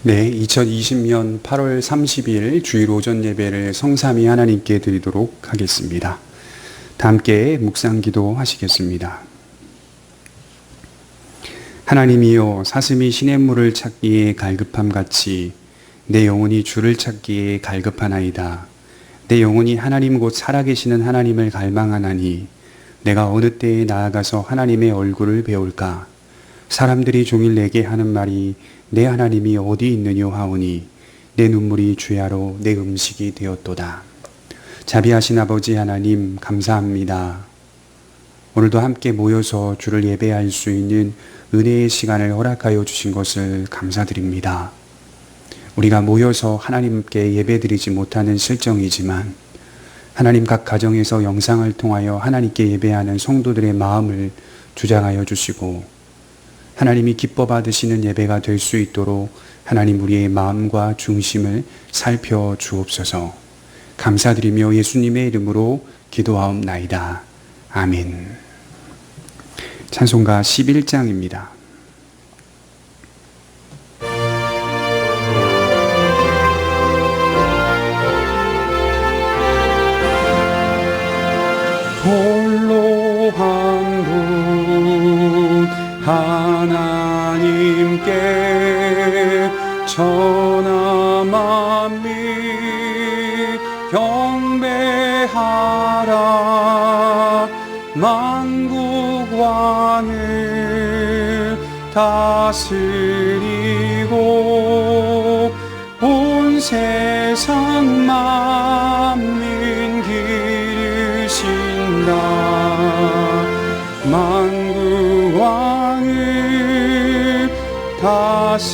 네, 2020년 8월 30일 주일 오전 예배를 성삼위 하나님께 드리도록 하겠습니다. 다 함께 묵상 기도 하시겠습니다. 하나님이여, 사슴이 시냇물을 찾기에 갈급함 같이 내 영혼이 주를 찾기에 갈급하나이다. 내 영혼이 하나님 곧 살아계시는 하나님을 갈망하나니 내가 어느 때에 나아가서 하나님의 얼굴을 배울까? 사람들이 종일 내게 하는 말이 내 하나님이 어디 있느뇨 하오니 내 눈물이 주야로 내 음식이 되었도다. 자비하신 아버지 하나님, 감사합니다. 오늘도 함께 모여서 주를 예배할 수 있는 은혜의 시간을 허락하여 주신 것을 감사드립니다. 우리가 모여서 하나님께 예배드리지 못하는 실정이지만 하나님 각 가정에서 영상을 통하여 하나님께 예배하는 성도들의 마음을 주장하여 주시고 하나님이 기뻐 받으시는 예배가 될 수 있도록 하나님 우리의 마음과 중심을 살펴 주옵소서. 감사드리며 예수님의 이름으로 기도하옵나이다. 아멘. 찬송가 11장입니다. 홀로 한 분 하나님께 전하 만민 경배하라. 만국 왕을 다스리고 온 세상 만민 기르신다. 만국 왕을 다스리고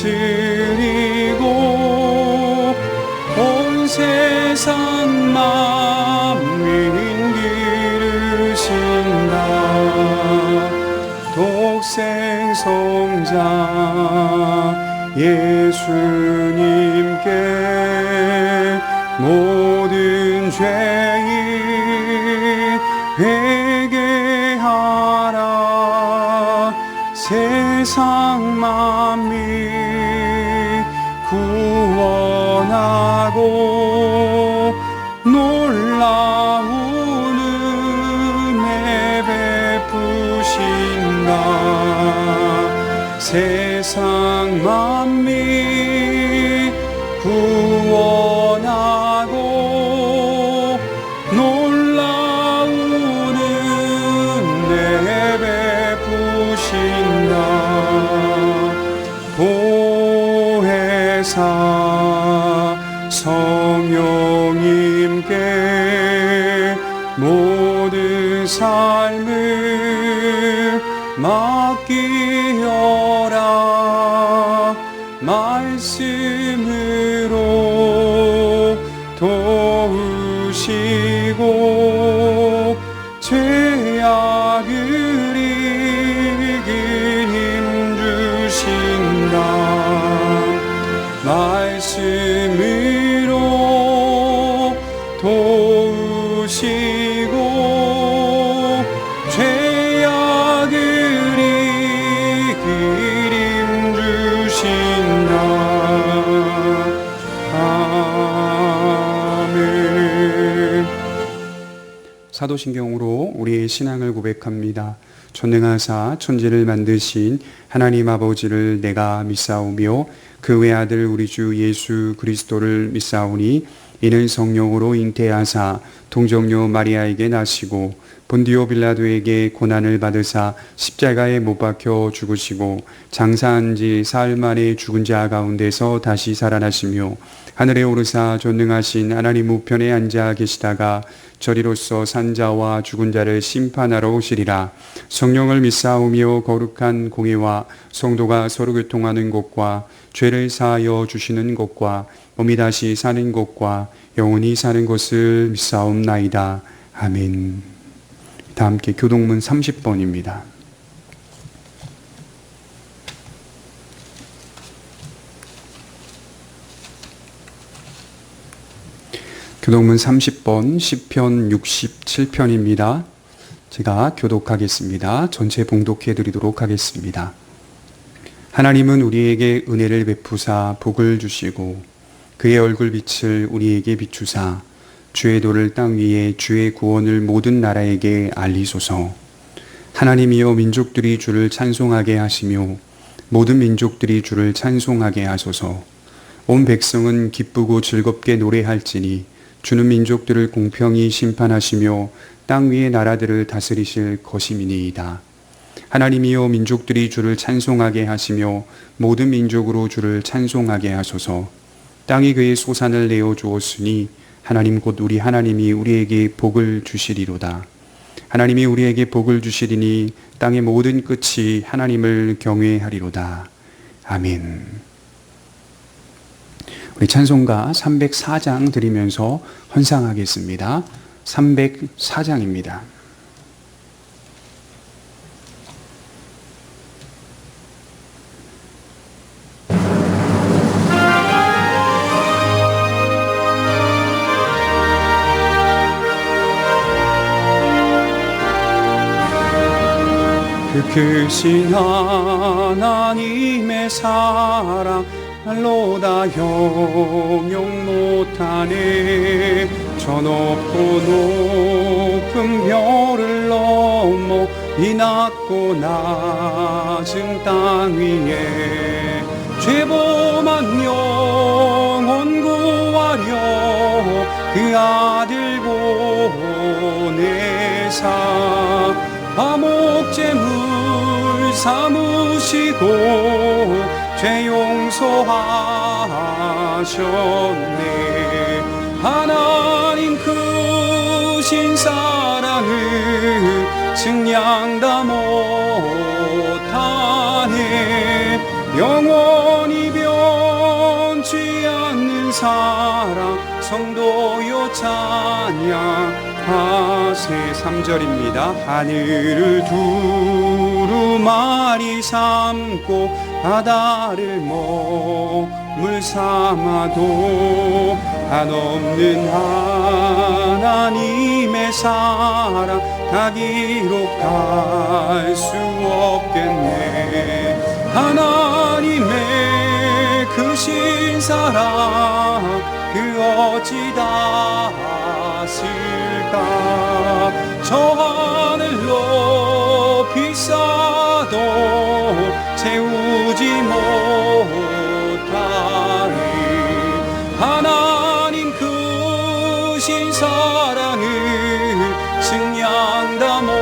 온 세상 만민 기르신다. 독생 성자 예수님께 모든 죄인 회개하라. 세상 만민 구원하고 놀라운 은혜 베푸신다. 세상 만민 구원하고 놀라운 은혜 베푸신다. 보혜사 성령님께 모든 삶을 맡기어라. 말씀으로 도우시고 죄악을 이길 힘 주신다. 말씀으로 도우시고 죄악을 이길 힘 주신다. 아멘. 사도신경으로 우리의 신앙을 고백합니다. 전능하사 천지를 만드신 하나님 아버지를 내가 믿사오며 그 외아들 우리 주 예수 그리스도를 믿사오니 이는 성령으로 잉태하사 동정녀 마리아에게 나시고 본디오 빌라도에게 고난을 받으사 십자가에 못 박혀 죽으시고 장사한 지 사흘 만에 죽은 자 가운데서 다시 살아나시며 하늘에 오르사 전능하신 하나님 우편에 앉아 계시다가 저리로서 산자와 죽은 자를 심판하러 오시리라. 성령을 믿사오며 거룩한 공회와 성도가 서로 교통하는 것과 죄를 사하여 주시는 것과 몸이 다시 사는 것과 영원히 사는 것을 믿사옵나이다. 아멘. 다 함께 교동문 30번입니다. 교동문 30번 시편 67편입니다. 제가 교독하겠습니다. 전체 봉독해 드리도록 하겠습니다. 하나님은 우리에게 은혜를 베푸사 복을 주시고 그의 얼굴빛을 우리에게 비추사 주의 도를 땅 위에 주의 구원을 모든 나라에게 알리소서. 하나님이여 민족들이 주를 찬송하게 하시며 모든 민족들이 주를 찬송하게 하소서. 온 백성은 기쁘고 즐겁게 노래할지니 주는 민족들을 공평히 심판하시며 땅 위의 나라들을 다스리실 것임이니이다. 하나님이여 민족들이 주를 찬송하게 하시며 모든 민족으로 주를 찬송하게 하소서. 땅이 그의 소산을 내어 주었으니 하나님 곧 우리 하나님이 우리에게 복을 주시리로다. 하나님이 우리에게 복을 주시리니 땅의 모든 끝이 하나님을 경외하리로다. 아멘. 우리 찬송가 304장 드리면서 헌상하겠습니다. 304장입니다. 그 크신 하나님의 사랑 말로 다 형용 못하네. 저 높고 높은 별을 넘어 이 낮고 낮은 땅 위에 죄범한 영혼 구하려 그 아들 보내사 화목제물 삼으시고 죄 용서하셨네. 하나님 크신 사랑을 증량 다 못하네. 영원히 변치 않는 사랑 성도여 찬양하세. 3절입니다. 하늘을 두루마리 삼고 바다를 머물 삼아도 한없는 하나님의 사랑 다 기록할 수 없겠네. 하나님의 크신 사랑 그 어찌 다쓸까. 저 하늘 높이 쌓아도 채우지 못하리. 하나님 크신 사랑을 증량 다 못하네.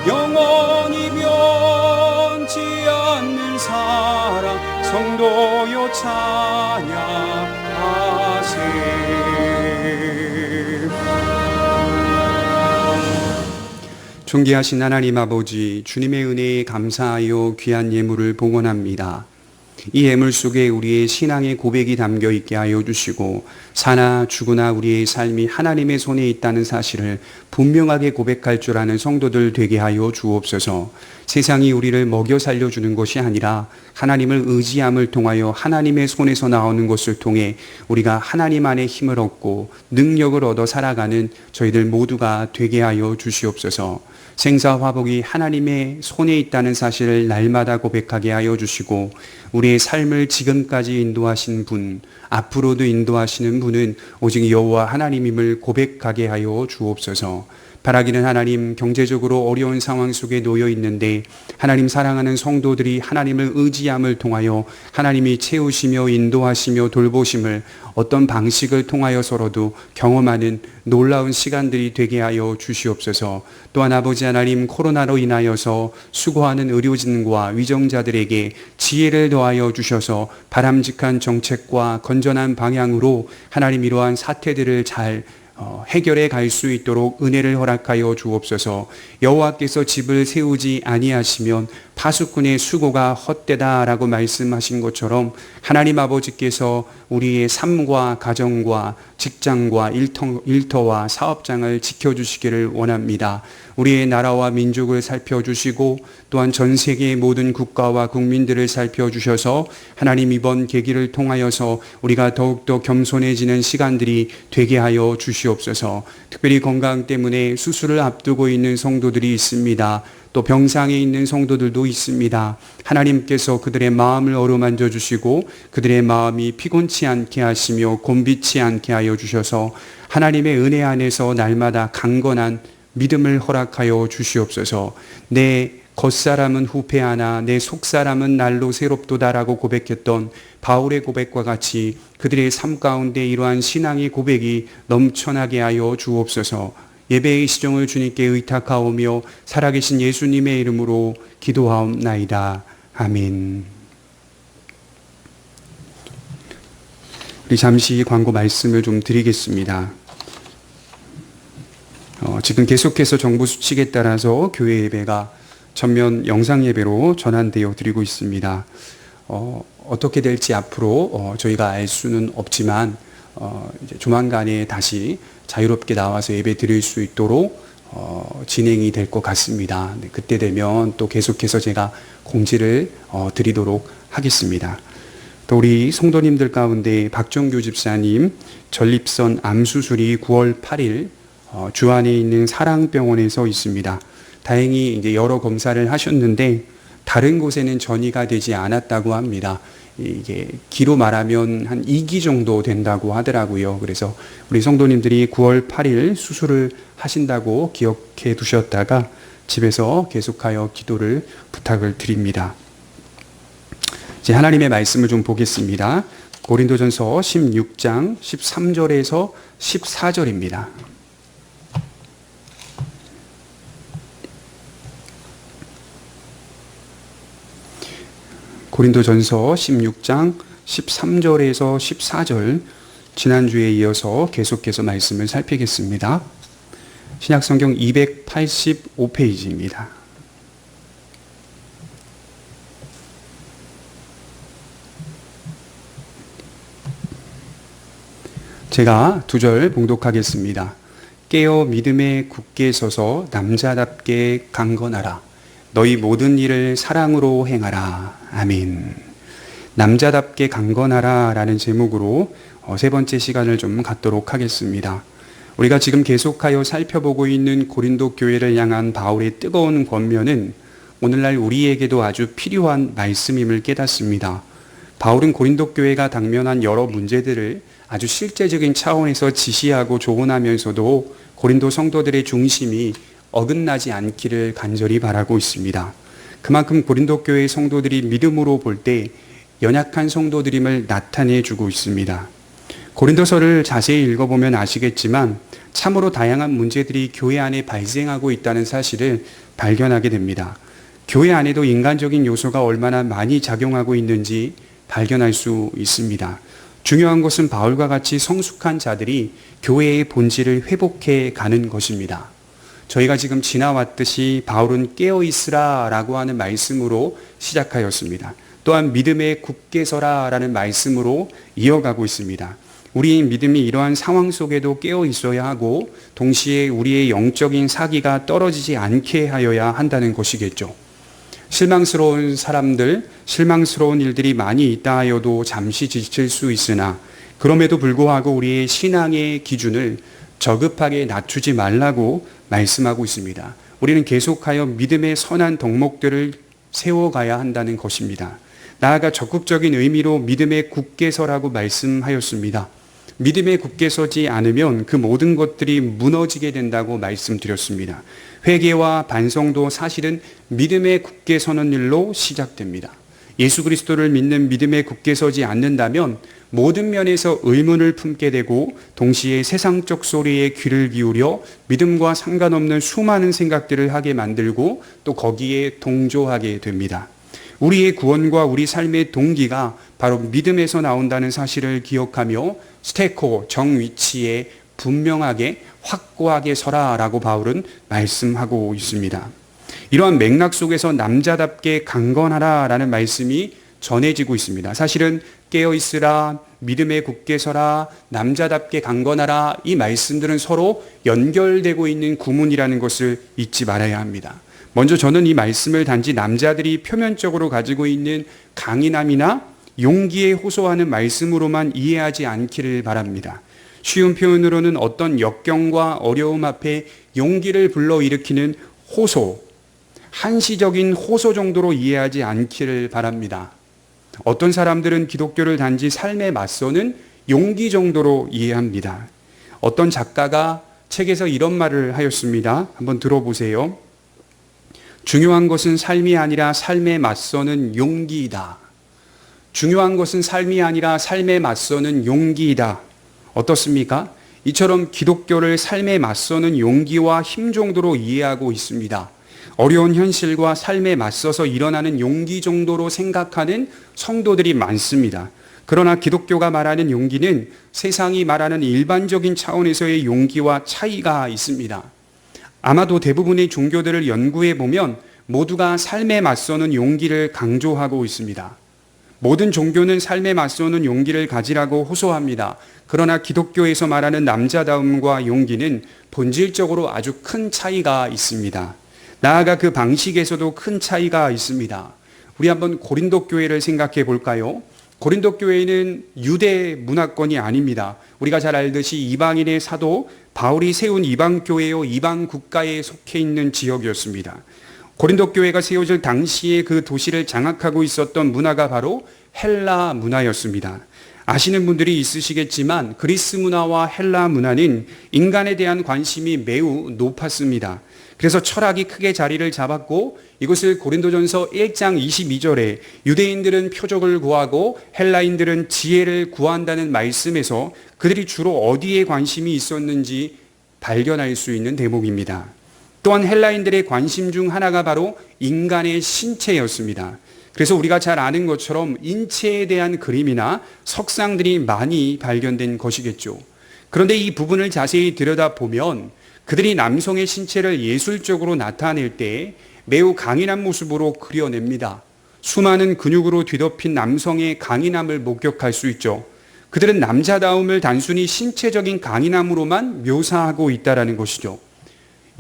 영원히 변치 않는 사랑 성도여 찬양하세. 존귀하신 하나님 아버지, 주님의 은혜에 감사하여 귀한 예물을 봉헌합니다. 이 예물 속에 우리의 신앙의 고백이 담겨 있게 하여 주시고 사나 죽으나 우리의 삶이 하나님의 손에 있다는 사실을 분명하게 고백할 줄 아는 성도들 되게 하여 주옵소서. 세상이 우리를 먹여 살려주는 것이 아니라 하나님을 의지함을 통하여 하나님의 손에서 나오는 것을 통해 우리가 하나님 안에 힘을 얻고 능력을 얻어 살아가는 저희들 모두가 되게 하여 주시옵소서. 생사화복이 하나님의 손에 있다는 사실을 날마다 고백하게 하여 주시고 우리의 삶을 지금까지 인도하신 분, 앞으로도 인도하시는 분은 오직 여호와 하나님임을 고백하게 하여 주옵소서. 바라기는 하나님, 경제적으로 어려운 상황 속에 놓여 있는데 하나님 사랑하는 성도들이 하나님을 의지함을 통하여 하나님이 채우시며 인도하시며 돌보심을 어떤 방식을 통하여서라도 경험하는 놀라운 시간들이 되게 하여 주시옵소서. 또한 아버지 하나님, 코로나로 인하여서 수고하는 의료진과 위정자들에게 지혜를 더하여 주셔서 바람직한 정책과 건전한 방향으로 하나님 이러한 사태들을 잘 해결해 갈 수 있도록 은혜를 허락하여 주옵소서. 여호와께서 집을 세우지 아니하시면 파수꾼의 수고가 헛되다라고 말씀하신 것처럼 하나님 아버지께서 우리의 삶과 가정과 직장과 일터와 사업장을 지켜주시기를 원합니다. 우리의 나라와 민족을 살펴주시고 또한 전 세계의 모든 국가와 국민들을 살펴주셔서 하나님 이번 계기를 통하여서 우리가 더욱더 겸손해지는 시간들이 되게 하여 주시옵소서. 특별히 건강 때문에 수술을 앞두고 있는 성도들이 있습니다. 또 병상에 있는 성도들도 있습니다. 하나님께서 그들의 마음을 어루만져 주시고 그들의 마음이 피곤치 않게 하시며 곤비치 않게 하여 주셔서 하나님의 은혜 안에서 날마다 강건한 믿음을 허락하여 주시옵소서. 내 겉사람은 후패하나 내 속사람은 날로 새롭도다라고 고백했던 바울의 고백과 같이 그들의 삶 가운데 이러한 신앙의 고백이 넘쳐나게 하여 주옵소서. 예배의 시종을 주님께 의탁하오며 살아계신 예수님의 이름으로 기도하옵나이다. 아멘. 우리 잠시 광고 말씀을 좀 드리겠습니다. 지금 계속해서 정부 수칙에 따라서 교회 예배가 전면 영상 예배로 전환되어 드리고 있습니다. 어떻게 될지 앞으로 저희가 알 수는 없지만 이제 조만간에 다시 자유롭게 나와서 예배 드릴 수 있도록 진행이 될 것 같습니다. 그때 되면 또 계속해서 제가 공지를 드리도록 하겠습니다. 또 우리 성도님들 가운데 박정규 집사님 전립선 암 수술이 9월 8일 주안에 있는 사랑병원에서 있습니다. 다행히 이제 여러 검사를 하셨는데 다른 곳에는 전이가 되지 않았다고 합니다. 이게 기로 말하면 한 2기 정도 된다고 하더라고요. 그래서 우리 성도님들이 9월 8일 수술을 하신다고 기억해 두셨다가 집에서 계속하여 기도를 부탁을 드립니다. 이제 하나님의 말씀을 좀 보겠습니다. 고린도전서 16장 13절에서 14절입니다. 고린도전서 16장 13절에서 14절 지난주에 이어서 계속해서 말씀을 살피겠습니다. 신약성경 285페이지입니다. 제가 2절 봉독하겠습니다. 깨어 믿음에 굳게 서서 남자답게 강건하라. 너희 모든 일을 사랑으로 행하라. 아멘. 남자답게 강건하라 라는 제목으로 세 번째 시간을 좀 갖도록 하겠습니다. 우리가 지금 계속하여 살펴보고 있는 고린도 교회를 향한 바울의 뜨거운 권면은 오늘날 우리에게도 아주 필요한 말씀임을 깨닫습니다. 바울은 고린도 교회가 당면한 여러 문제들을 아주 실제적인 차원에서 지시하고 조언하면서도 고린도 성도들의 중심이 어긋나지 않기를 간절히 바라고 있습니다. 그만큼 고린도 교회의 성도들이 믿음으로 볼 때 연약한 성도들임을 나타내 주고 있습니다. 고린도서를 자세히 읽어보면 아시겠지만 참으로 다양한 문제들이 교회 안에 발생하고 있다는 사실을 발견하게 됩니다. 교회 안에도 인간적인 요소가 얼마나 많이 작용하고 있는지 발견할 수 있습니다. 중요한 것은 바울과 같이 성숙한 자들이 교회의 본질을 회복해 가는 것입니다. 저희가 지금 지나왔듯이 바울은 깨어있으라 라고 하는 말씀으로 시작하였습니다. 또한 믿음에 굳게 서라 라는 말씀으로 이어가고 있습니다. 우리의 믿음이 이러한 상황 속에도 깨어 있어야 하고 동시에 우리의 영적인 사기가 떨어지지 않게 하여야 한다는 것이겠죠. 실망스러운 사람들, 실망스러운 일들이 많이 있다 하여도 잠시 지칠 수 있으나 그럼에도 불구하고 우리의 신앙의 기준을 저급하게 낮추지 말라고 말씀하고 있습니다. 우리는 계속하여 믿음의 선한 덕목들을 세워가야 한다는 것입니다. 나아가 적극적인 의미로 믿음에 굳게 서라고 말씀하였습니다. 믿음에 굳게 서지 않으면 그 모든 것들이 무너지게 된다고 말씀드렸습니다. 회개와 반성도 사실은 믿음에 굳게 서는 일로 시작됩니다. 예수 그리스도를 믿는 믿음에 굳게 서지 않는다면 모든 면에서 의문을 품게 되고 동시에 세상적 소리에 귀를 기울여 믿음과 상관없는 수많은 생각들을 하게 만들고 또 거기에 동조하게 됩니다. 우리의 구원과 우리 삶의 동기가 바로 믿음에서 나온다는 사실을 기억하며 스테코 정위치에 분명하게 확고하게 서라라고 바울은 말씀하고 있습니다. 이러한 맥락 속에서 남자답게 강건하라라는 말씀이 전해지고 있습니다. 사실은 깨어있으라, 믿음에 굳게 서라, 남자답게 강건하라, 이 말씀들은 서로 연결되고 있는 구문이라는 것을 잊지 말아야 합니다. 먼저 저는 이 말씀을 단지 남자들이 표면적으로 가지고 있는 강인함이나 용기에 호소하는 말씀으로만 이해하지 않기를 바랍니다. 쉬운 표현으로는 어떤 역경과 어려움 앞에 용기를 불러일으키는 호소, 한시적인 호소 정도로 이해하지 않기를 바랍니다. 어떤 사람들은 기독교를 단지 삶에 맞서는 용기 정도로 이해합니다. 어떤 작가가 책에서 이런 말을 하였습니다. 한번 들어보세요. 중요한 것은 삶이 아니라 삶에 맞서는 용기이다. 중요한 것은 삶이 아니라 삶에 맞서는 용기이다. 어떻습니까? 이처럼 기독교를 삶에 맞서는 용기와 힘 정도로 이해하고 있습니다. 어려운 현실과 삶에 맞서서 일어나는 용기 정도로 생각하는 성도들이 많습니다. 그러나 기독교가 말하는 용기는 세상이 말하는 일반적인 차원에서의 용기와 차이가 있습니다. 아마도 대부분의 종교들을 연구해 보면 모두가 삶에 맞서는 용기를 강조하고 있습니다. 모든 종교는 삶에 맞서는 용기를 가지라고 호소합니다. 그러나 기독교에서 말하는 남자다움과 용기는 본질적으로 아주 큰 차이가 있습니다. 나아가 그 방식에서도 큰 차이가 있습니다. 우리 한번 고린도 교회를 생각해 볼까요? 고린도 교회는 유대 문화권이 아닙니다. 우리가 잘 알듯이 이방인의 사도 바울이 세운 이방 교회요, 이방 국가에 속해 있는 지역이었습니다. 고린도 교회가 세워질 당시에 그 도시를 장악하고 있었던 문화가 바로 헬라 문화였습니다. 아시는 분들이 있으시겠지만 그리스 문화와 헬라 문화는 인간에 대한 관심이 매우 높았습니다. 그래서 철학이 크게 자리를 잡았고 이것을 고린도전서 1장 22절에 유대인들은 표적을 구하고 헬라인들은 지혜를 구한다는 말씀에서 그들이 주로 어디에 관심이 있었는지 발견할 수 있는 대목입니다. 또한 헬라인들의 관심 중 하나가 바로 인간의 신체였습니다. 그래서 우리가 잘 아는 것처럼 인체에 대한 그림이나 석상들이 많이 발견된 것이겠죠. 그런데 이 부분을 자세히 들여다보면 그들이 남성의 신체를 예술적으로 나타낼 때 매우 강인한 모습으로 그려냅니다. 수많은 근육으로 뒤덮인 남성의 강인함을 목격할 수 있죠. 그들은 남자다움을 단순히 신체적인 강인함으로만 묘사하고 있다는 것이죠.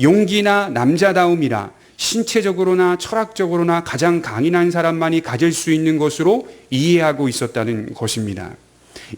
용기나 남자다움이라 신체적으로나 철학적으로나 가장 강인한 사람만이 가질 수 있는 것으로 이해하고 있었다는 것입니다.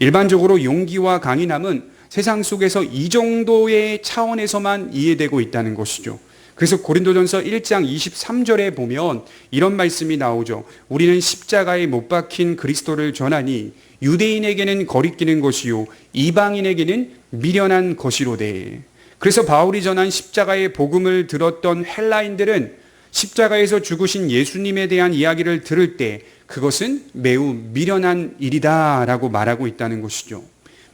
일반적으로 용기와 강인함은 세상 속에서 이 정도의 차원에서만 이해되고 있다는 것이죠. 그래서 고린도전서 1장 23절에 보면 이런 말씀이 나오죠. 우리는 십자가에 못 박힌 그리스도를 전하니 유대인에게는 거리끼는 것이요 이방인에게는 미련한 것이로되. 그래서 바울이 전한 십자가의 복음을 들었던 헬라인들은 십자가에서 죽으신 예수님에 대한 이야기를 들을 때 그것은 매우 미련한 일이다라고 말하고 있다는 것이죠.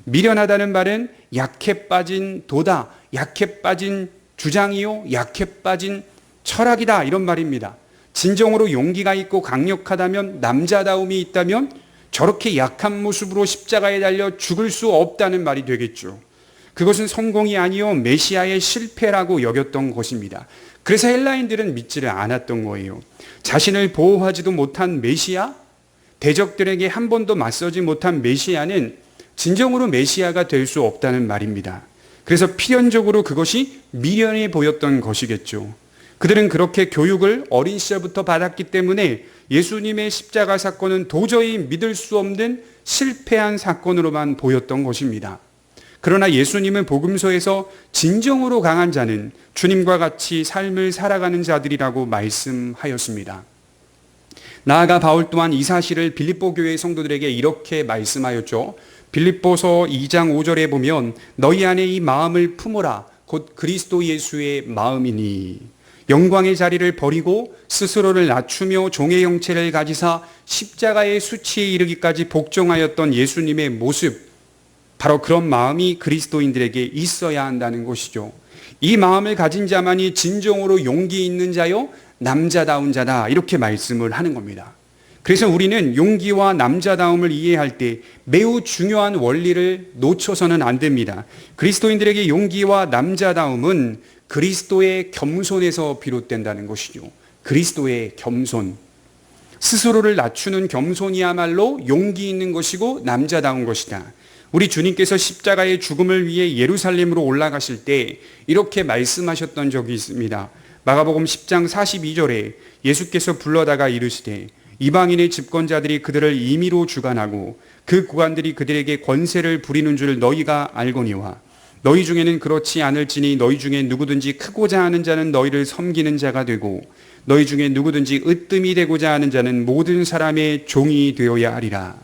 미련하다는 말은 약해 빠진 도다, 약해 빠진 주장이요, 약해 빠진 철학이다 이런 말입니다. 진정으로 용기가 있고 강력하다면, 남자다움이 있다면 저렇게 약한 모습으로 십자가에 달려 죽을 수 없다는 말이 되겠죠. 그것은 성공이 아니요 메시아의 실패라고 여겼던 것입니다. 그래서 헬라인들은 믿지를 않았던 거예요. 자신을 보호하지도 못한 메시아, 대적들에게 한 번도 맞서지 못한 메시아는 진정으로 메시아가 될 수 없다는 말입니다. 그래서 필연적으로 그것이 미련해 보였던 것이겠죠. 그들은 그렇게 교육을 어린 시절부터 받았기 때문에 예수님의 십자가 사건은 도저히 믿을 수 없는 실패한 사건으로만 보였던 것입니다. 그러나 예수님은 복음서에서 진정으로 강한 자는 주님과 같이 삶을 살아가는 자들이라고 말씀하였습니다. 나아가 바울 또한 이 사실을 빌립보 교회 성도들에게 이렇게 말씀하였죠. 빌립보서 2장 5절에 보면 너희 안에 이 마음을 품으라 곧 그리스도 예수의 마음이니 영광의 자리를 버리고 스스로를 낮추며 종의 형체를 가지사 십자가의 수치에 이르기까지 복종하였던 예수님의 모습, 바로 그런 마음이 그리스도인들에게 있어야 한다는 것이죠. 이 마음을 가진 자만이 진정으로 용기 있는 자요 남자다운 자다 이렇게 말씀을 하는 겁니다. 그래서 우리는 용기와 남자다움을 이해할 때 매우 중요한 원리를 놓쳐서는 안 됩니다. 그리스도인들에게 용기와 남자다움은 그리스도의 겸손에서 비롯된다는 것이죠. 그리스도의 겸손. 스스로를 낮추는 겸손이야말로 용기 있는 것이고 남자다운 것이다. 우리 주님께서 십자가의 죽음을 위해 예루살렘으로 올라가실 때 이렇게 말씀하셨던 적이 있습니다. 마가복음 10장 42절에 예수께서 불러다가 이르시되 이방인의 집권자들이 그들을 임의로 주관하고 그 구관들이 그들에게 권세를 부리는 줄 너희가 알거니와 너희 중에는 그렇지 않을지니 너희 중에 누구든지 크고자 하는 자는 너희를 섬기는 자가 되고 너희 중에 누구든지 으뜸이 되고자 하는 자는 모든 사람의 종이 되어야 하리라.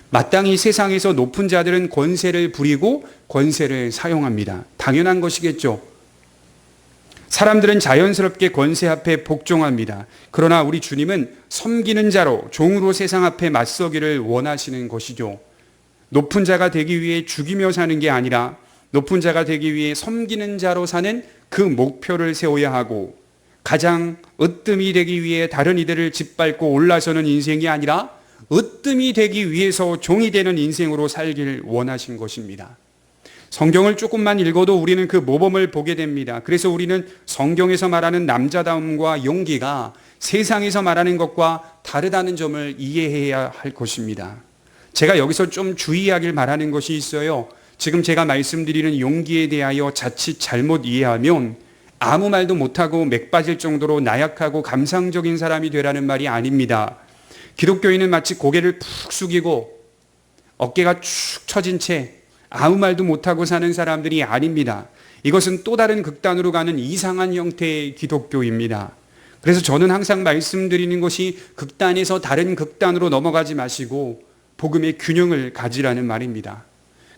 마땅히 세상에서 높은 자들은 권세를 부리고 권세를 사용합니다. 당연한 것이겠죠. 사람들은 자연스럽게 권세 앞에 복종합니다. 그러나 우리 주님은 섬기는 자로, 종으로 세상 앞에 맞서기를 원하시는 것이죠. 높은 자가 되기 위해 죽이며 사는 게 아니라 높은 자가 되기 위해 섬기는 자로 사는 그 목표를 세워야 하고, 가장 으뜸이 되기 위해 다른 이들을 짓밟고 올라서는 인생이 아니라 으뜸이 되기 위해서 종이 되는 인생으로 살길 원하신 것입니다. 성경을 조금만 읽어도 우리는 그 모범을 보게 됩니다. 그래서 우리는 성경에서 말하는 남자다움과 용기가 세상에서 말하는 것과 다르다는 점을 이해해야 할 것입니다. 제가 여기서 좀 주의하길 바라는 것이 있어요. 지금 제가 말씀드리는 용기에 대하여 자칫 잘못 이해하면 아무 말도 못하고 맥 빠질 정도로 나약하고 감상적인 사람이 되라는 말이 아닙니다. 기독교인은 마치 고개를 푹 숙이고 어깨가 축 처진 채 아무 말도 못하고 사는 사람들이 아닙니다. 이것은 또 다른 극단으로 가는 이상한 형태의 기독교입니다. 그래서 저는 항상 말씀드리는 것이 극단에서 다른 극단으로 넘어가지 마시고 복음의 균형을 가지라는 말입니다.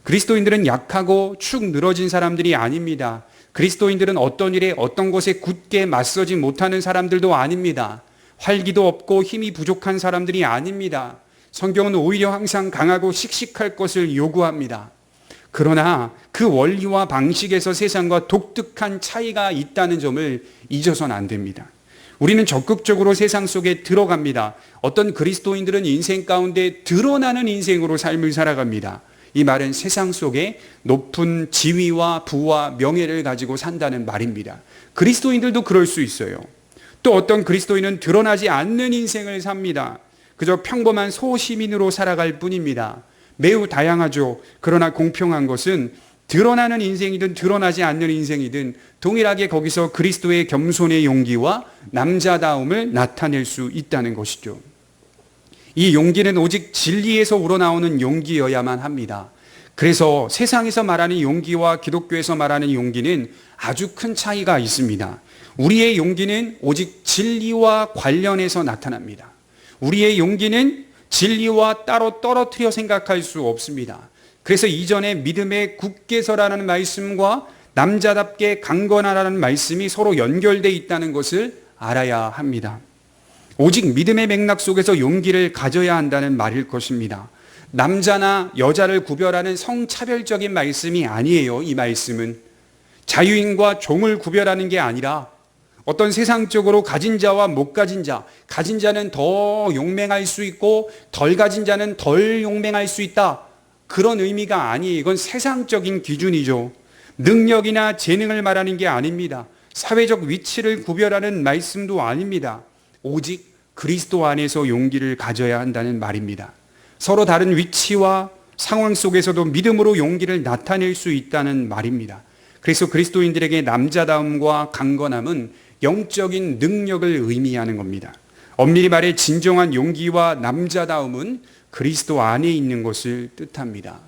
그리스도인들은 약하고 축 늘어진 사람들이 아닙니다. 그리스도인들은 어떤 일에 어떤 것에 굳게 맞서지 못하는 사람들도 아닙니다. 활기도 없고 힘이 부족한 사람들이 아닙니다. 성경은 오히려 항상 강하고 씩씩할 것을 요구합니다. 그러나 그 원리와 방식에서 세상과 독특한 차이가 있다는 점을 잊어서는 안 됩니다. 우리는 적극적으로 세상 속에 들어갑니다. 어떤 그리스도인들은 인생 가운데 드러나는 인생으로 삶을 살아갑니다. 이 말은 세상 속에 높은 지위와 부와 명예를 가지고 산다는 말입니다. 그리스도인들도 그럴 수 있어요. 또 어떤 그리스도인은 드러나지 않는 인생을 삽니다. 그저 평범한 소시민으로 살아갈 뿐입니다. 매우 다양하죠. 그러나 공평한 것은 드러나는 인생이든 드러나지 않는 인생이든 동일하게 거기서 그리스도의 겸손의 용기와 남자다움을 나타낼 수 있다는 것이죠. 이 용기는 오직 진리에서 우러나오는 용기여야만 합니다. 그래서 세상에서 말하는 용기와 기독교에서 말하는 용기는 아주 큰 차이가 있습니다. 우리의 용기는 오직 진리와 관련해서 나타납니다. 우리의 용기는 진리와 따로 떨어뜨려 생각할 수 없습니다. 그래서 이전에 믿음에 굳게 서라는 말씀과 남자답게 강건하라는 말씀이 서로 연결되어 있다는 것을 알아야 합니다. 오직 믿음의 맥락 속에서 용기를 가져야 한다는 말일 것입니다. 남자나 여자를 구별하는 성차별적인 말씀이 아니에요. 이 말씀은 자유인과 종을 구별하는 게 아니라 어떤 세상적으로 가진 자와 못 가진 자, 가진 자는 더 용맹할 수 있고 덜 가진 자는 덜 용맹할 수 있다, 그런 의미가 아니에요. 이건 세상적인 기준이죠. 능력이나 재능을 말하는 게 아닙니다. 사회적 위치를 구별하는 말씀도 아닙니다. 오직 그리스도 안에서 용기를 가져야 한다는 말입니다. 서로 다른 위치와 상황 속에서도 믿음으로 용기를 나타낼 수 있다는 말입니다. 그래서 그리스도인들에게 남자다움과 강건함은 영적인 능력을 의미하는 겁니다. 엄밀히 말해 진정한 용기와 남자다움은 그리스도 안에 있는 것을 뜻합니다.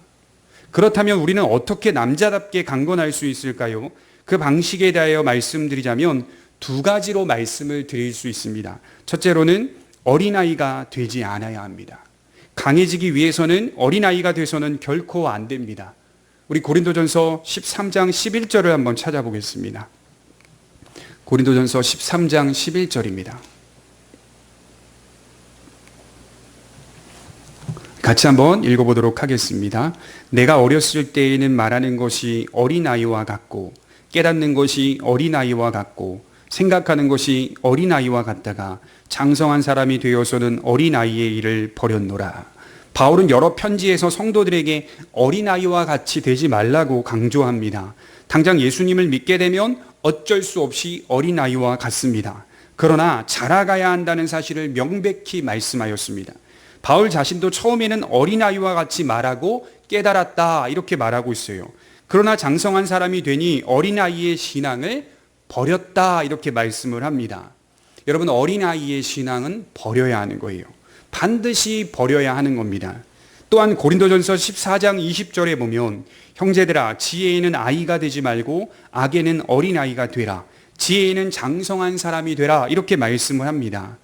그렇다면 우리는 어떻게 남자답게 강건할 수 있을까요? 그 방식에 대하여 말씀드리자면 두 가지로 말씀을 드릴 수 있습니다. 첫째로는 어린아이가 되지 않아야 합니다. 강해지기 위해서는 어린아이가 돼서는 결코 안 됩니다. 우리 고린도전서 13장 11절을 한번 찾아보겠습니다. 고린도전서 13장 11절입니다. 같이 한번 읽어보도록 하겠습니다. 내가 어렸을 때에는 말하는 것이 어린아이와 같고 깨닫는 것이 어린아이와 같고 생각하는 것이 어린아이와 같다가 장성한 사람이 되어서는 어린아이의 일을 버렸노라. 바울은 여러 편지에서 성도들에게 어린아이와 같이 되지 말라고 강조합니다. 당장 예수님을 믿게 되면 어쩔 수 없이 어린아이와 같습니다. 그러나 자라가야 한다는 사실을 명백히 말씀하였습니다. 바울 자신도 처음에는 어린아이와 같이 말하고 깨달았다 이렇게 말하고 있어요. 그러나 장성한 사람이 되니 어린아이의 신앙을 버렸다 이렇게 말씀을 합니다. 여러분, 어린아이의 신앙은 버려야 하는 거예요. 반드시 버려야 하는 겁니다. 또한 고린도전서 14장 20절에 보면 형제들아 지혜에는 아이가 되지 말고 악에는 어린아이가 되라. 지혜에는 장성한 사람이 되라. 이렇게 말씀을 합니다.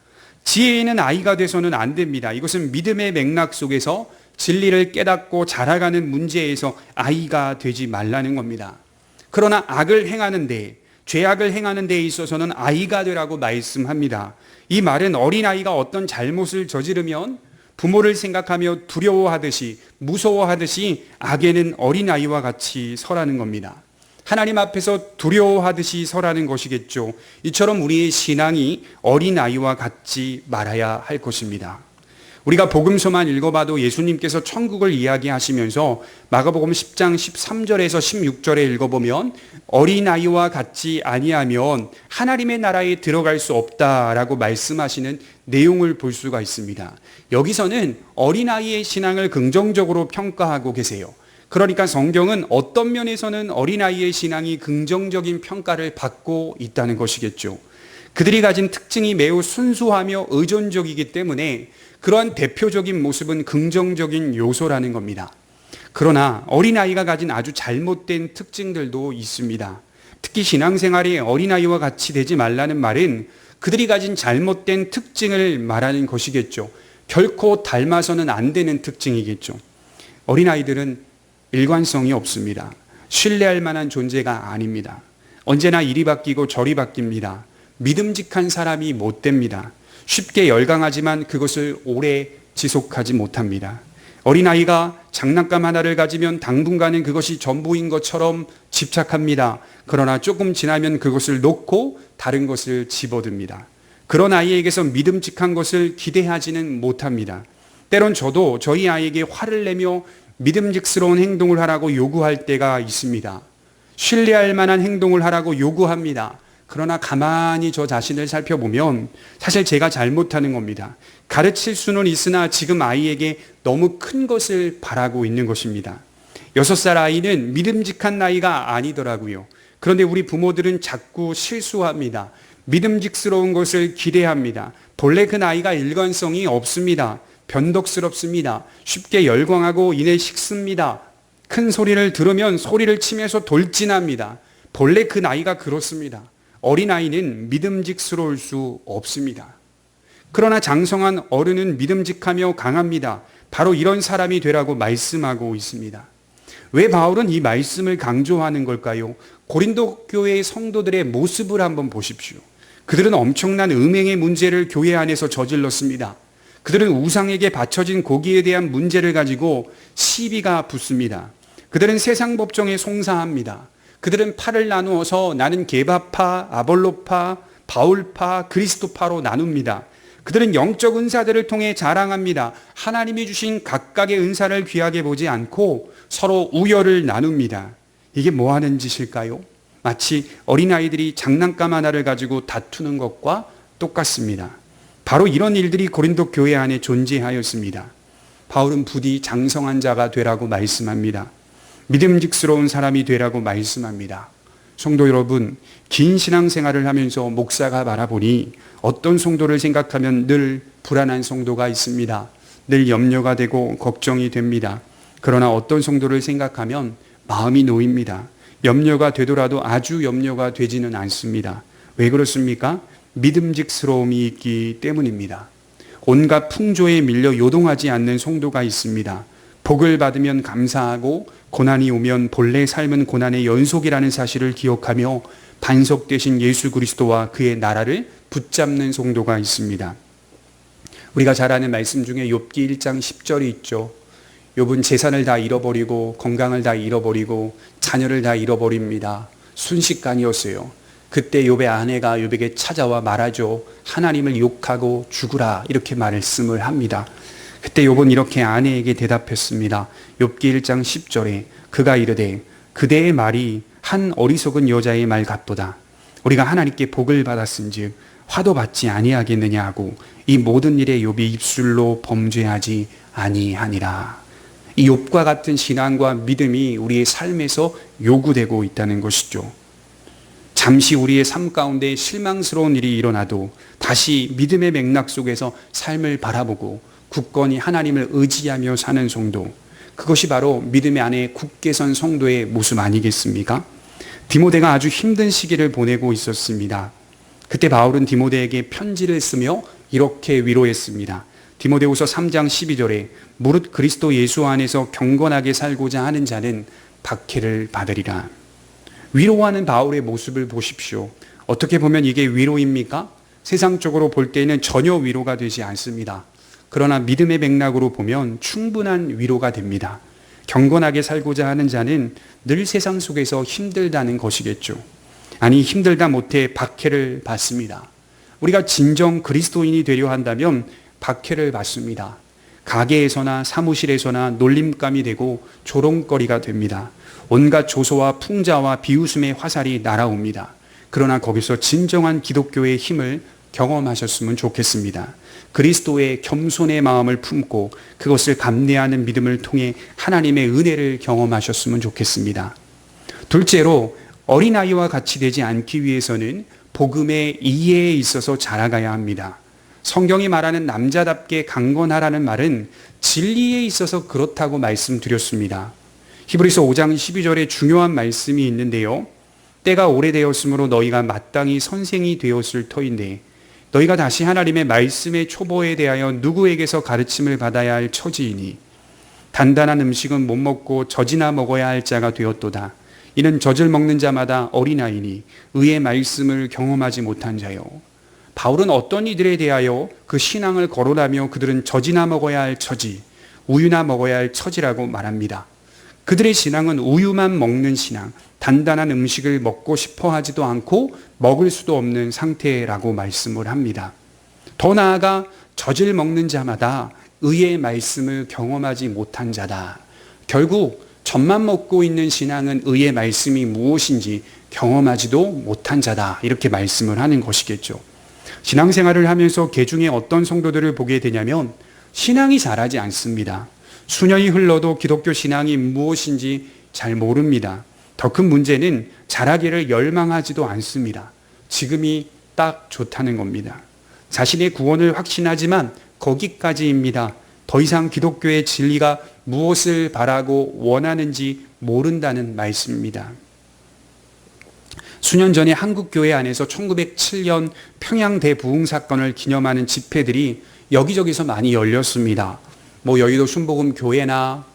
지혜에는 아이가 돼서는 안 됩니다. 이것은 믿음의 맥락 속에서 진리를 깨닫고 자라가는 문제에서 아이가 되지 말라는 겁니다. 그러나 악을 행하는 데, 죄악을 행하는 데에 있어서는 아이가 되라고 말씀합니다. 이 말은 어린아이가 어떤 잘못을 저지르면 부모를 생각하며 두려워하듯이 무서워하듯이 악에는 어린아이와 같이 서라는 겁니다. 하나님 앞에서 두려워하듯이 서라는 것이겠죠. 이처럼 우리의 신앙이 어린아이와 같지 말아야 할 것입니다. 우리가 복음서만 읽어봐도 예수님께서 천국을 이야기하시면서 마가복음 10장 13절에서 16절에 읽어보면 어린아이와 같지 아니하면 하나님의 나라에 들어갈 수 없다라고 말씀하시는 내용을 볼 수가 있습니다. 여기서는 어린아이의 신앙을 긍정적으로 평가하고 계세요. 그러니까 성경은 어떤 면에서는 어린아이의 신앙이 긍정적인 평가를 받고 있다는 것이겠죠. 그들이 가진 특징이 매우 순수하며 의존적이기 때문에 그러한 대표적인 모습은 긍정적인 요소라는 겁니다. 그러나 어린아이가 가진 아주 잘못된 특징들도 있습니다. 특히 신앙생활이 어린아이와 같이 되지 말라는 말은 그들이 가진 잘못된 특징을 말하는 것이겠죠. 결코 닮아서는 안 되는 특징이겠죠. 어린아이들은 일관성이 없습니다. 신뢰할 만한 존재가 아닙니다. 언제나 이리 바뀌고 저리 바뀝니다. 믿음직한 사람이 못 됩니다. 쉽게 열광하지만 그것을 오래 지속하지 못합니다. 어린아이가 장난감 하나를 가지면 당분간은 그것이 전부인 것처럼 집착합니다. 그러나 조금 지나면 그것을 놓고 다른 것을 집어듭니다. 그런 아이에게서 믿음직한 것을 기대하지는 못합니다. 때론 저도 저희 아이에게 화를 내며 믿음직스러운 행동을 하라고 요구할 때가 있습니다. 신뢰할 만한 행동을 하라고 요구합니다. 그러나 가만히 저 자신을 살펴보면 사실 제가 잘못하는 겁니다. 가르칠 수는 있으나 지금 아이에게 너무 큰 것을 바라고 있는 것입니다. 6살 아이는 믿음직한 나이가 아니더라고요. 그런데 우리 부모들은 자꾸 실수합니다. 믿음직스러운 것을 기대합니다. 본래 그 나이가 일관성이 없습니다. 변덕스럽습니다. 쉽게 열광하고 이내 식습니다. 큰 소리를 들으면 소리를 치면서 돌진합니다. 본래 그 나이가 그렇습니다. 어린아이는 믿음직스러울 수 없습니다. 그러나 장성한 어른은 믿음직하며 강합니다. 바로 이런 사람이 되라고 말씀하고 있습니다. 왜 바울은 이 말씀을 강조하는 걸까요? 고린도 교회의 성도들의 모습을 한번 보십시오. 그들은 엄청난 음행의 문제를 교회 안에서 저질렀습니다. 그들은 우상에게 바쳐진 고기에 대한 문제를 가지고 시비가 붙습니다. 그들은 세상 법정에 송사합니다. 그들은 파를 나누어서 나는 게바파, 아볼로파, 바울파, 그리스도파로 나눕니다. 그들은 영적 은사들을 통해 자랑합니다. 하나님이 주신 각각의 은사를 귀하게 보지 않고 서로 우열을 나눕니다. 이게 뭐 하는 짓일까요? 마치 어린아이들이 장난감 하나를 가지고 다투는 것과 똑같습니다. 바로 이런 일들이 고린도 교회 안에 존재하였습니다. 바울은 부디 장성한 자가 되라고 말씀합니다. 믿음직스러운 사람이 되라고 말씀합니다. 성도 여러분, 긴 신앙생활을 하면서 목사가 바라보니 어떤 성도를 생각하면 늘 불안한 성도가 있습니다. 늘 염려가 되고 걱정이 됩니다. 그러나 어떤 성도를 생각하면 마음이 놓입니다. 염려가 되더라도 아주 염려가 되지는 않습니다. 왜 그렇습니까? 믿음직스러움이 있기 때문입니다. 온갖 풍조에 밀려 요동하지 않는 성도가 있습니다. 복을 받으면 감사하고 고난이 오면 본래 삶은 고난의 연속이라는 사실을 기억하며 반석 되신 예수 그리스도와 그의 나라를 붙잡는 성도가 있습니다. 우리가 잘 아는 말씀 중에 욥기 1장 10절이 있죠. 욥은 재산을 다 잃어버리고 건강을 다 잃어버리고 자녀를 다 잃어버립니다. 순식간이었어요. 그때 욥의 아내가 욥에게 찾아와 말하죠. 하나님을 욕하고 죽으라 이렇게 말씀을 합니다. 그때 욥은 이렇게 아내에게 대답했습니다. 욥기 1장 10절에 그가 이르되 그대의 말이 한 어리석은 여자의 말 같도다. 우리가 하나님께 복을 받았은즉 화도 받지 아니하겠느냐 하고 이 모든 일에 욥이 입술로 범죄하지 아니하니라. 이 욥과 같은 신앙과 믿음이 우리의 삶에서 요구되고 있다는 것이죠. 잠시 우리의 삶 가운데 실망스러운 일이 일어나도 다시 믿음의 맥락 속에서 삶을 바라보고 굳건히 하나님을 의지하며 사는 성도, 그것이 바로 믿음의 안에 굳게 선 성도의 모습 아니겠습니까? 디모데가 아주 힘든 시기를 보내고 있었습니다. 그때 바울은 디모데에게 편지를 쓰며 이렇게 위로했습니다. 디모데후서 3장 12절에 무릇 그리스도 예수 안에서 경건하게 살고자 하는 자는 박해를 받으리라. 위로하는 바울의 모습을 보십시오. 어떻게 보면 이게 위로입니까? 세상적으로 볼 때는 전혀 위로가 되지 않습니다. 그러나 믿음의 맥락으로 보면 충분한 위로가 됩니다. 경건하게 살고자 하는 자는 늘 세상 속에서 힘들다는 것이겠죠. 아니, 힘들다 못해 박해를 받습니다. 우리가 진정 그리스도인이 되려 한다면 박해를 받습니다. 가게에서나 사무실에서나 놀림감이 되고 조롱거리가 됩니다. 온갖 조소와 풍자와 비웃음의 화살이 날아옵니다. 그러나 거기서 진정한 기독교의 힘을 경험하셨으면 좋겠습니다. 그리스도의 겸손의 마음을 품고 그것을 감내하는 믿음을 통해 하나님의 은혜를 경험하셨으면 좋겠습니다. 둘째로, 어린아이와 같이 되지 않기 위해서는 복음의 이해에 있어서 자라가야 합니다. 성경이 말하는 남자답게 강건하라는 말은 진리에 있어서 그렇다고 말씀드렸습니다. 히브리서 5장 12절에 중요한 말씀이 있는데요. 때가 오래되었으므로 너희가 마땅히 선생이 되었을 터인데 너희가 다시 하나님의 말씀의 초보에 대하여 누구에게서 가르침을 받아야 할 처지이니 단단한 음식은 못 먹고 젖이나 먹어야 할 자가 되었도다. 이는 젖을 먹는 자마다 어린아이니 의의 말씀을 경험하지 못한 자요. 바울은 어떤 이들에 대하여 그 신앙을 거론하며 그들은 젖이나 먹어야 할 처지, 우유나 먹어야 할 처지라고 말합니다. 그들의 신앙은 우유만 먹는 신앙, 단단한 음식을 먹고 싶어 하지도 않고 먹을 수도 없는 상태라고 말씀을 합니다. 더 나아가 젖을 먹는 자마다 의의 말씀을 경험하지 못한 자다. 결국 젖만 먹고 있는 신앙은 의의 말씀이 무엇인지 경험하지도 못한 자다. 이렇게 말씀을 하는 것이겠죠. 신앙생활을 하면서 개중에 어떤 성도들을 보게 되냐면 신앙이 자라지 않습니다. 수년이 흘러도 기독교 신앙이 무엇인지 잘 모릅니다. 더 큰 문제는 자라기를 열망하지도 않습니다. 지금이 딱 좋다는 겁니다. 자신의 구원을 확신하지만 거기까지입니다. 더 이상 기독교의 진리가 무엇을 바라고 원하는지 모른다는 말씀입니다. 수년 전에 한국교회 안에서 1907년 평양 대부흥 사건을 기념하는 집회들이 여기저기서 많이 열렸습니다. 여의도 순복음 교회나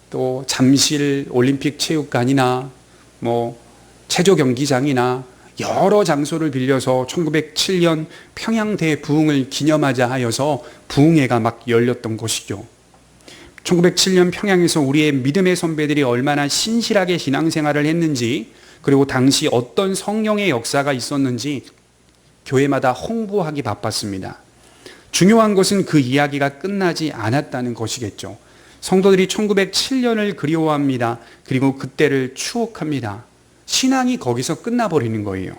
또 잠실 올림픽 체육관이나 체조 경기장이나 여러 장소를 빌려서 1907년 평양 대부흥을 기념하자 하여서 부흥회가 막 열렸던 것이죠. 1907년 평양에서 우리의 믿음의 선배들이 얼마나 신실하게 신앙생활을 했는지, 그리고 당시 어떤 성령의 역사가 있었는지 교회마다 홍보하기 바빴습니다. 중요한 것은 그 이야기가 끝나지 않았다는 것이겠죠. 성도들이 1907년을 그리워합니다. 그리고 그때를 추억합니다. 신앙이 거기서 끝나버리는 거예요.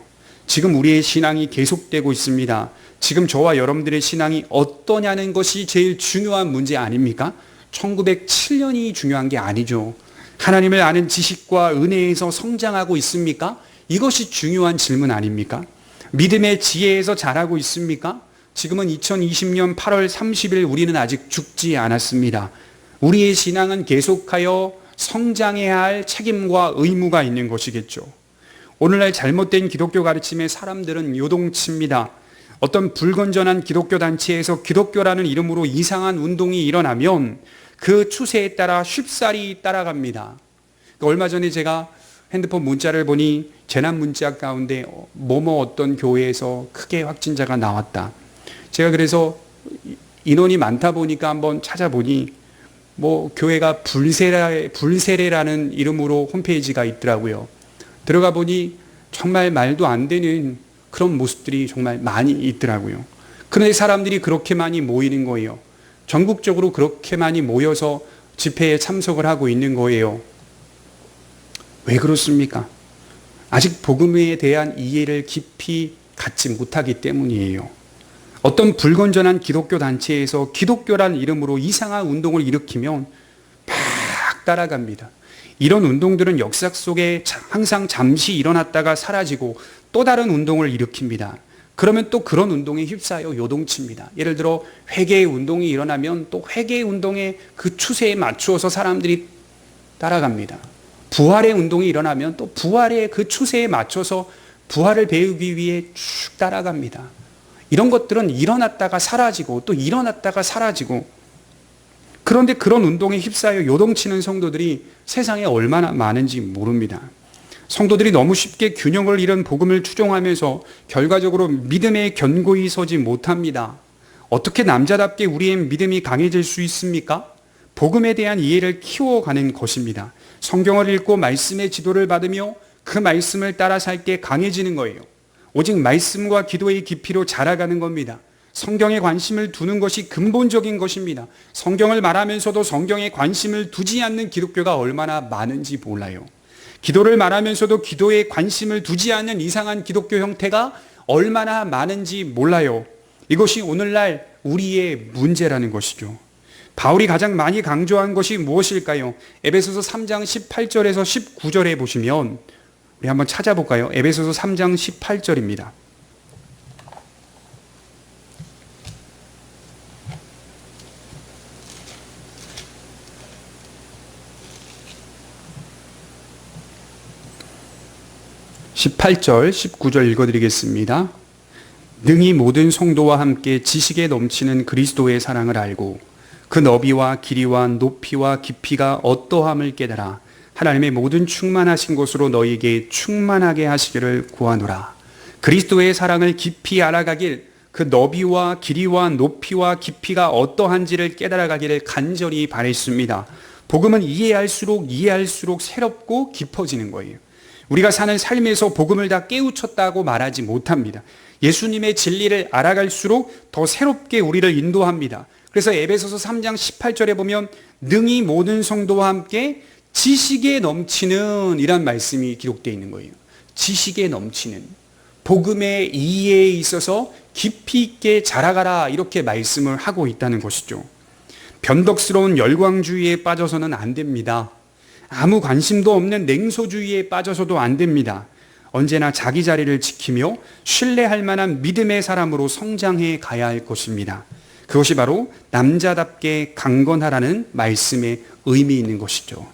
지금 우리의 신앙이 계속되고 있습니다. 지금 저와 여러분들의 신앙이 어떠냐는 것이 제일 중요한 문제 아닙니까? 1907년이 중요한 게 아니죠. 하나님을 아는 지식과 은혜에서 성장하고 있습니까? 이것이 중요한 질문 아닙니까? 믿음의 지혜에서 자라고 있습니까? 지금은 2020년 8월 30일 우리는 아직 죽지 않았습니다. 우리의 신앙은 계속하여 성장해야 할 책임과 의무가 있는 것이겠죠. 오늘날 잘못된 기독교 가르침의 사람들은 요동칩니다. 어떤 불건전한 기독교 단체에서 기독교라는 이름으로 이상한 운동이 일어나면 그 추세에 따라 쉽사리 따라갑니다. 얼마 전에 제가 핸드폰 문자를 보니 재난 문자 가운데 뭐뭐 어떤 교회에서 크게 확진자가 나왔다. 제가 그래서 인원이 많다 보니까 한번 찾아보니 교회가 불세례라는 이름으로 홈페이지가 있더라고요. 들어가 보니 정말 말도 안 되는 그런 모습들이 정말 많이 있더라고요. 그런데 사람들이 그렇게 많이 모이는 거예요. 전국적으로 그렇게 많이 모여서 집회에 참석을 하고 있는 거예요. 왜 그렇습니까? 아직 복음에 대한 이해를 깊이 갖지 못하기 때문이에요. 어떤 불건전한 기독교 단체에서 기독교란 이름으로 이상한 운동을 일으키면 막 따라갑니다. 이런 운동들은 역사 속에 항상 잠시 일어났다가 사라지고 또 다른 운동을 일으킵니다. 그러면 또 그런 운동에 휩싸여 요동칩니다. 예를 들어 회개의 운동이 일어나면 또 회개의 운동의 그 추세에 맞추어서 사람들이 따라갑니다. 부활의 운동이 일어나면 또 부활의 그 추세에 맞춰서 부활을 배우기 위해 쭉 따라갑니다. 이런 것들은 일어났다가 사라지고 또 일어났다가 사라지고, 그런데 그런 운동에 휩싸여 요동치는 성도들이 세상에 얼마나 많은지 모릅니다. 성도들이 너무 쉽게 균형을 잃은 복음을 추종하면서 결과적으로 믿음에 견고히 서지 못합니다. 어떻게 남자답게 우리의 믿음이 강해질 수 있습니까? 복음에 대한 이해를 키워가는 것입니다. 성경을 읽고 말씀의 지도를 받으며 그 말씀을 따라 살 때 강해지는 거예요. 오직 말씀과 기도의 깊이로 자라가는 겁니다. 성경에 관심을 두는 것이 근본적인 것입니다. 성경을 말하면서도 성경에 관심을 두지 않는 기독교가 얼마나 많은지 몰라요. 기도를 말하면서도 기도에 관심을 두지 않는 이상한 기독교 형태가 얼마나 많은지 몰라요. 이것이 오늘날 우리의 문제라는 것이죠. 바울이 가장 많이 강조한 것이 무엇일까요? 에베소서 3장 18절에서 19절에 보시면 우리 한번 찾아볼까요? 에베소서 3장 18절입니다. (18절) (19절) 읽어드리겠습니다. 능히 모든 성도와 함께 지식에 넘치는 그리스도의 사랑을 알고 그 너비와 길이와 높이와 깊이가 어떠함을 깨달아 하나님의 모든 충만하신 것으로 너희에게 충만하게 하시기를 구하노라. 그리스도의 사랑을 깊이 알아가길, 그 너비와 길이와 높이와 깊이가 어떠한지를 깨달아가기를 간절히 바랬습니다. 복음은 이해할수록 새롭고 깊어지는 거예요. 우리가 사는 삶에서 복음을 다 깨우쳤다고 말하지 못합니다. 예수님의 진리를 알아갈수록 더 새롭게 우리를 인도합니다. 그래서 에베소서 3장 18절에 보면 능히 모든 성도와 함께 지식에 넘치는 이란 말씀이 기록되어 있는 거예요. 지식에 넘치는, 복음의 이해에 있어서 깊이 있게 자라가라, 이렇게 말씀을 하고 있다는 것이죠. 변덕스러운 열광주의에 빠져서는 안 됩니다. 아무 관심도 없는 냉소주의에 빠져서도 안 됩니다. 언제나 자기 자리를 지키며 신뢰할 만한 믿음의 사람으로 성장해 가야 할 것입니다. 그것이 바로 남자답게 강건하라는 말씀의 의미 있는 것이죠.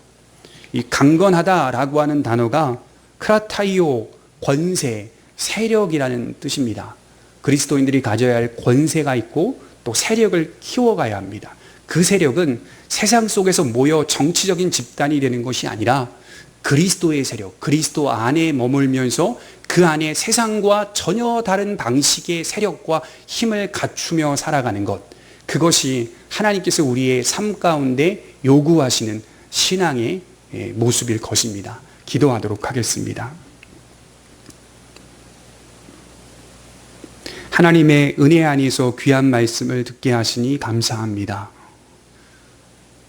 이 강건하다라고 하는 단어가 크라타이오, 권세, 세력이라는 뜻입니다. 그리스도인들이 가져야 할 권세가 있고 또 세력을 키워가야 합니다. 그 세력은 세상 속에서 모여 정치적인 집단이 되는 것이 아니라 그리스도의 세력, 그리스도 안에 머물면서 그 안에 세상과 전혀 다른 방식의 세력과 힘을 갖추며 살아가는 것, 그것이 하나님께서 우리의 삶 가운데 요구하시는 신앙의 모습일 것입니다. 기도하도록 하겠습니다. 하나님의 은혜 안에서 귀한 말씀을 듣게 하시니 감사합니다.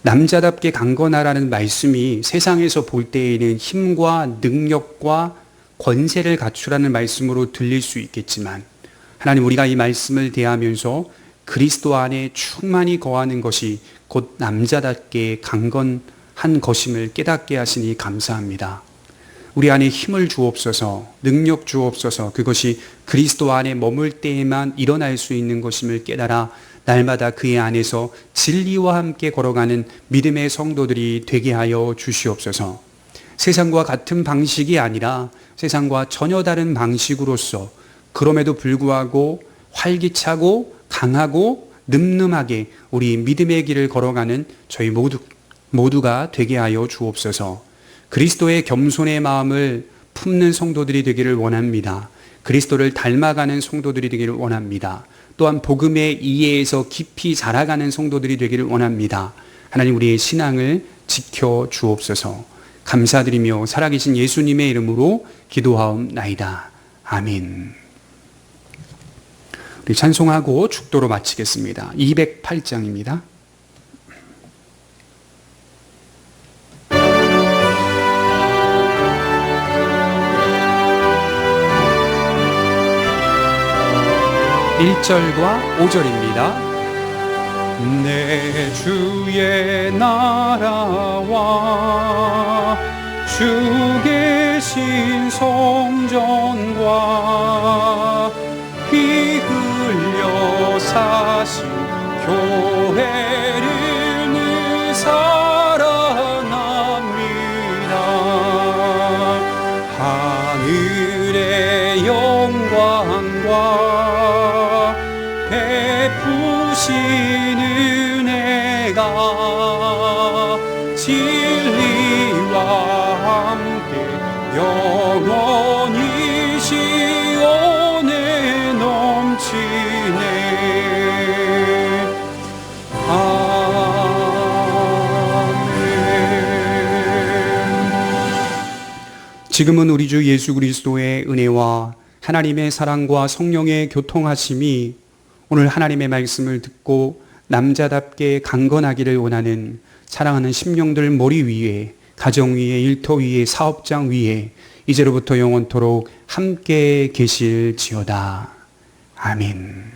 남자답게 강건하라는 말씀이 세상에서 볼 때에는 힘과 능력과 권세를 갖추라는 말씀으로 들릴 수 있겠지만, 하나님, 우리가 이 말씀을 대하면서 그리스도 안에 충만히 거하는 것이 곧 남자답게 강건한 것임을 깨닫게 하시니 감사합니다. 우리 안에 힘을 주옵소서, 능력 주옵소서. 그것이 그리스도 안에 머물 때에만 일어날 수 있는 것임을 깨달아 날마다 그의 안에서 진리와 함께 걸어가는 믿음의 성도들이 되게 하여 주시옵소서. 세상과 같은 방식이 아니라 세상과 전혀 다른 방식으로서, 그럼에도 불구하고 활기차고 강하고 늠름하게 우리 믿음의 길을 걸어가는 저희 모두가 되게 하여 주옵소서. 그리스도의 겸손의 마음을 품는 성도들이 되기를 원합니다. 그리스도를 닮아가는 성도들이 되기를 원합니다. 또한 복음의 이해에서 깊이 자라가는 성도들이 되기를 원합니다. 하나님, 우리의 신앙을 지켜 주옵소서. 감사드리며 살아계신 예수님의 이름으로 기도하옵나이다. 아멘. 우리 찬송하고 축도로 마치겠습니다. 208장입니다. (1절과) (5절입니다) 내 주의 나라와 주 계신 성전과 피 흘려 사신 교회를 늘 사랑합니다. 하늘의 영광과 베푸신 은혜가 진리와 함께 영원히 시온에 넘치네. 지금은 우리 주 예수 그리스도의 은혜와 하나님의 사랑과 성령의 교통하심이 오늘 하나님의 말씀을 듣고 남자답게 강건하기를 원하는 사랑하는 심령들 머리 위에, 가정 위에, 일터 위에, 사업장 위에 이제로부터 영원토록 함께 계실지어다. 아멘.